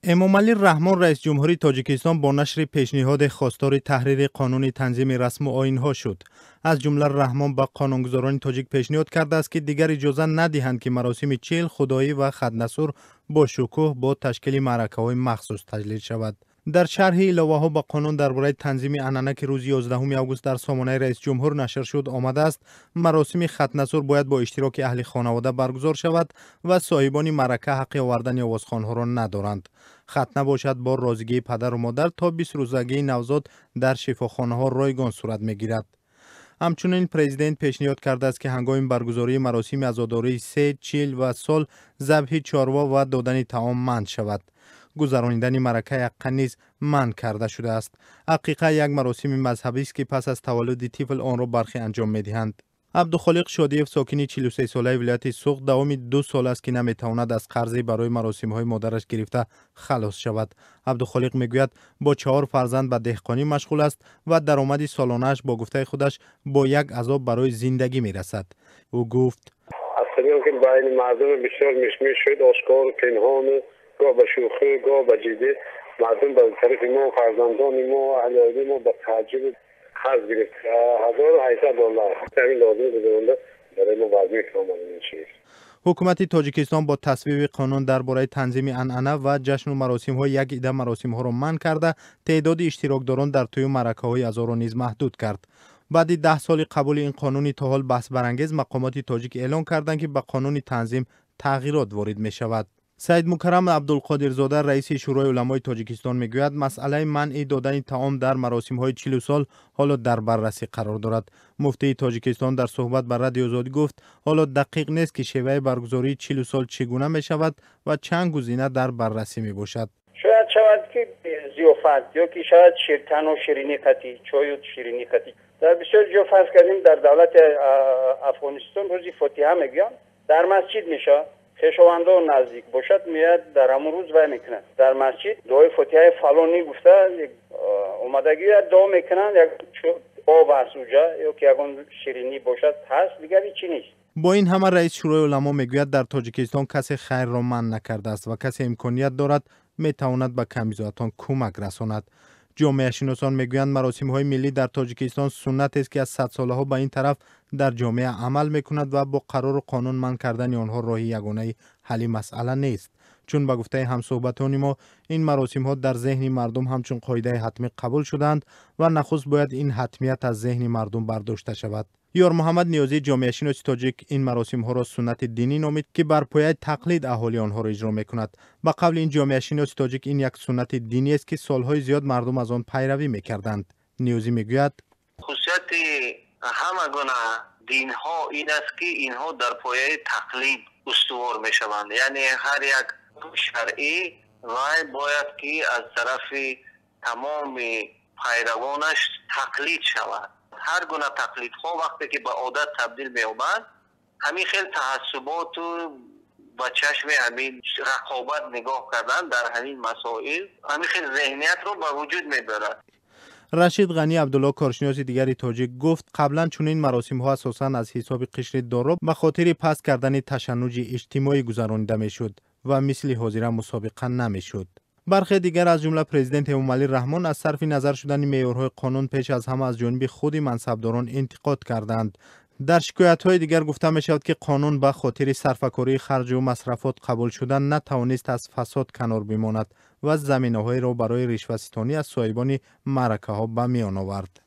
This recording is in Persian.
امامعلی رحمان رئیس جمهوری تاجیکستان با نشر پیشنهاد خواستار تحریر قانون تنظیم رسم و آیین‌ها شد. از جمله رحمان به قانونگذاران تاجیک پیشنهاد کرده است که دیگر اجازه ندهند که مراسم چیل، خدایی و ختنسور با شکوه با تشکیل معرکه‌های مخصوص تجلیل شود. در شرح الواه‌ها به قانون درباره تنظیم عنعنه که روز 11 آگوست در سامانه رئیس جمهور نشر شد آمده است مراسم ختنسور باید با اشتراک اهل خانواده برگزار شود و صاحبان معرکه حق آوردن آوازخوان‌ها را ندارند. ختنه باشد با راضیگی پدر و مادر تا 20 روزگی نوزاد در شفاخانه‌ها رایگان صورت می‌گیرد. همچنین پرزیدنت پیشنهاد کرده است که هنگام برگزاری مراسم عزاداری 3، 40 و سال ذبح چاروا و دادن طعام منع شود. گذراندن معرکه حقه نیز منع کرده شده است. حقیقه یک مراسم مذهبی است که پس از تولد طفل آن را برخی انجام می‌دهند. عبدالخالق شادیف ساکن 43 ساله ولایت سوخت دوام 2 سال است که نمیتواند از قرضی برای مراسم‌های مادرش گرفته خلاص شود. عبدالخالق میگوید با 4 فرزند به دهقانی مشغول است و درآمد سالانه‌اش با گفته خودش با یک عذاب برای زندگی میرسد. او گفت از طریقی که بین مردم بسیار مشمیش شد، آشکار پنهان، گاه به شوخی گاه به جدی مردم به طرف ما فرزندان ما اهل ما به تعجب قرض گرفت. $1800 همین لازم بودند برای ما وضعی کامل این چیز. حکومت تاجیکستان با تصویب قانون درباره تنظیم عنعنه و جشن و مراسم‌های یک عده مراسم‌ها را منع کرده تعداد اشتراکداران در طی معرکه‌های عزا را نیز محدود کرد. بعد 10 سال قبول این قانون تا حال بحث برانگیز مقامات تاجیک اعلان کردند که به قانون تنظیم تغییرات وارد می‌شود. سید مکرم عبدالقادرزاده رئیس شورای علمای تاجیکستان میگوید مسئله منع دادن طعام در مراسم‌های 40 سال حالا در بررسی قرار دارد. مفتی تاجیکستان در صحبت با رادیو آزادی گفت حالا دقیق نیست که شیوه برگزاری 40 سال چگونه می شود و چند گزینه در بررسی می باشد. شاید شود که ضیافت یا که شاید شیرتن و شیرینی قطعی، چای و شیرینی قطعی. در بسیار جا فرض کردیم در دولت افغانستان روزی فاتحه میگن در مسجد میشه. خویشاوندان نزدیک باشد میاد در همون روز وای میکنن در مسجد دعای فاتحه فلانی گفته اومدگی دعا میکنن یک آب هست اونجا یا که اون شیرینی باشد هست دیگر چی نیست. با این همه رئیس شورای علما میگوید در تاجیکستان کسی خیر را منع نکرده است و کسی امکانیت دارد میتواند به کمیزاتان کمک رساند. جامعه شناسان میگویند مراسم های ملی در تاجیکستان سنت است که از 100 ساله ها به این طرف در جامعه عمل میکند و با قرار قانون منع کردن آنها راه یگانه حل مسئله نیست. چون به گفته همصحبتان ما این مراسم ها در ذهن مردم همچون قاعده حتمی قبول شدند و نخست باید این حتمیت از ذهن مردم برداشته شود. یار محمد نیازی جامعه شناس تاجیک این مراسم ها را سنت دینی نامید که بر پایه تقلید اهالی آنها را اجرا میکند. به قول این جامعه شناس تاجیک این یک سنت دینی است که سالهای زیاد مردم از آن پیروی میکردند. نیازی میگوید خصوصیت همه گونه دین ها این است که اینها در پایه تقلید استوار میشوند. یعنی هر یک شرعی وای باید که از طرف تمام پیروانش تقلید شود. هر گونه تقلید ها وقتی که به عادت تبدیل می‌یابد همین خیلی تعصبات و با چشم همین رقابت نگاه کردن در همین مسائل همین خیلی ذهنیت رو به وجود میبرد. رشید غنی عبدالله کارشناس دیگری تاجیک گفت قبلا چون این مراسم ها اساساً از حساب قشر دارا به خاطر پست کردن تشنج اجتماعی گذرانیده میشد و مثل حاضران مسابقه نمیشد. برخی دیگر از جمله پرزیدنت امامعلی رحمان از صرف نظر شدن معیارهای قانون پیش از همه از جانب خود منصبداران انتقاد کردند. در شکایت‌های دیگر گفته می‌شود که قانون به خاطر صرفه‌کاری خرج و مصرفات قبول شدن نتوانست از فساد کنار بماند و زمینه‌های را برای رشوه‌ستانی از صاحبان معرکه‌ها به میان آورد.